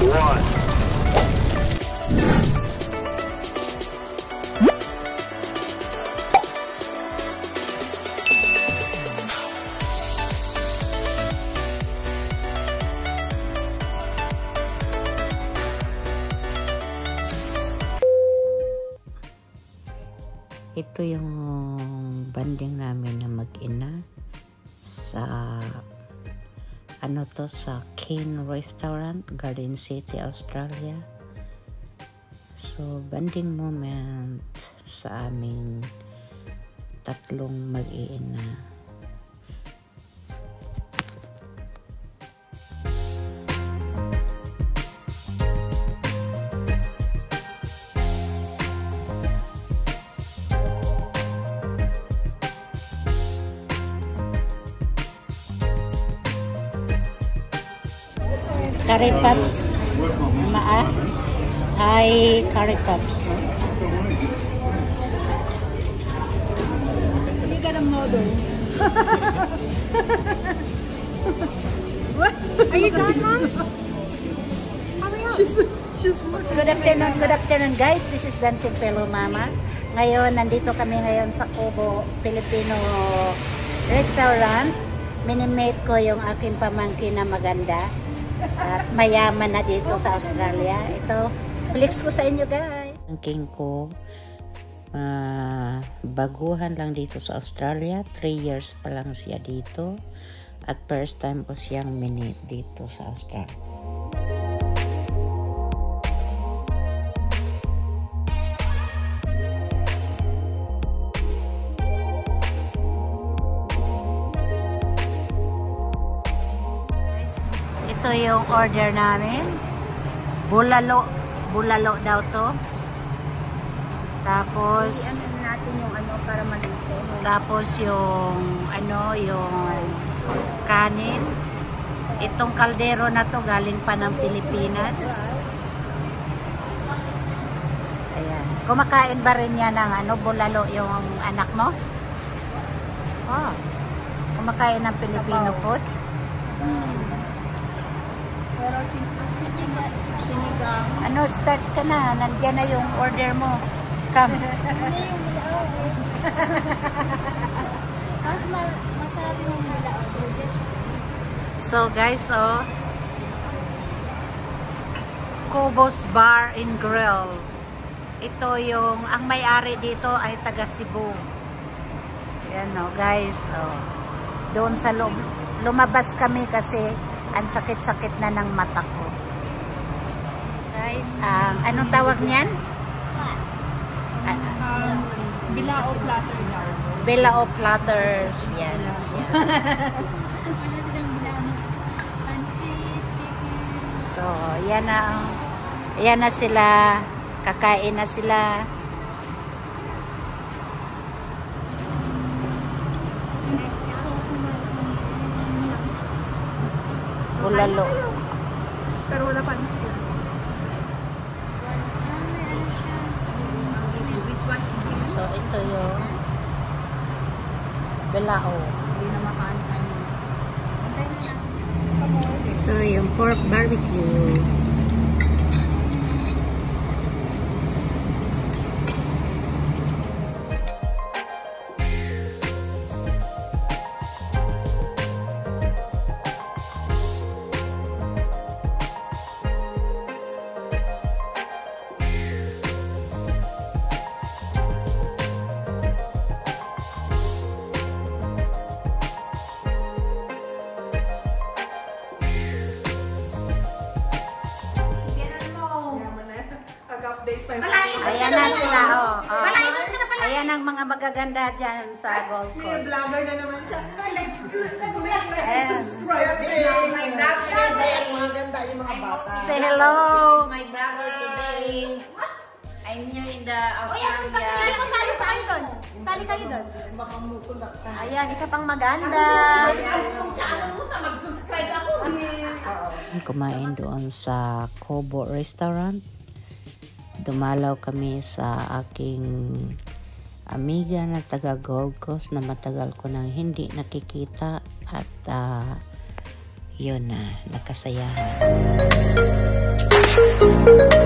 one. Ito yung banding namin na mag-ina sa sa King Restaurant, Garden City, Australia. So, banding moment sa aming tatlong mag-iina. Curry puffs. Hi, curry puffs. You got a model. Are you done, Mom? Hurry up. She's Good afternoon guys. This is Dancing Fellow Mama. Ngayon, nandito kami ngayon sa Cobo Filipino Restaurant. Minimate ko yung aking pamangkin na maganda. At mayaman na dito sa Australia. Ito, flex ko sa inyo guys. Ang king ko, baguhan lang dito sa Australia. 3 years pa lang siya dito. At first time ko siyang minute dito sa Australia. Ito yung order namin. Bulalo. Bulalo daw to. Tapos ano natin yung para malito. Tapos yung yung kanin. Itong kaldero na to galing pa ng Pilipinas. Ayan. Kumakain ba rin yan ng bulalo yung anak mo? Oh. Kumakain ng Filipino food? Pero sinigang. Start ka na. Nandiyan na yung order mo. Come. Hindi yung bilao. Mas masarap yung bilao. So guys, Cobo's Bar and Grill. Ito yung, ang may-ari dito ay taga Cebu. Yan guys. Doon sa lumabas kami kasi ang sakit-sakit na ng mata ko. Guys, anong tawag niyan? Bilao platters. Bilao platters. Yan. So, yan na sila. Kakain na sila. Bulalo. Pero wala pa yung spoon. So, ito yung bilao. Hindi na makaantay mo. Antay na natin. Ito yung pork barbecue. Ayan na sila, Ayan ang mga magaganda dyan sa Gold Coast. Vlogger na naman siya. Subscribe. Maganda yung mga bata. Say hello. My brother today. I'm here in the Australia. Sali pa kayo doon. Sali kayo doon. Ayan, isa pang maganda. Mag-subscribe ako. Kumain doon sa Cobo Restaurant. Dumalaw kami sa aking amiga na taga Gold Coast na matagal ko nang hindi nakikita at yun na, nakasayahan. Bye!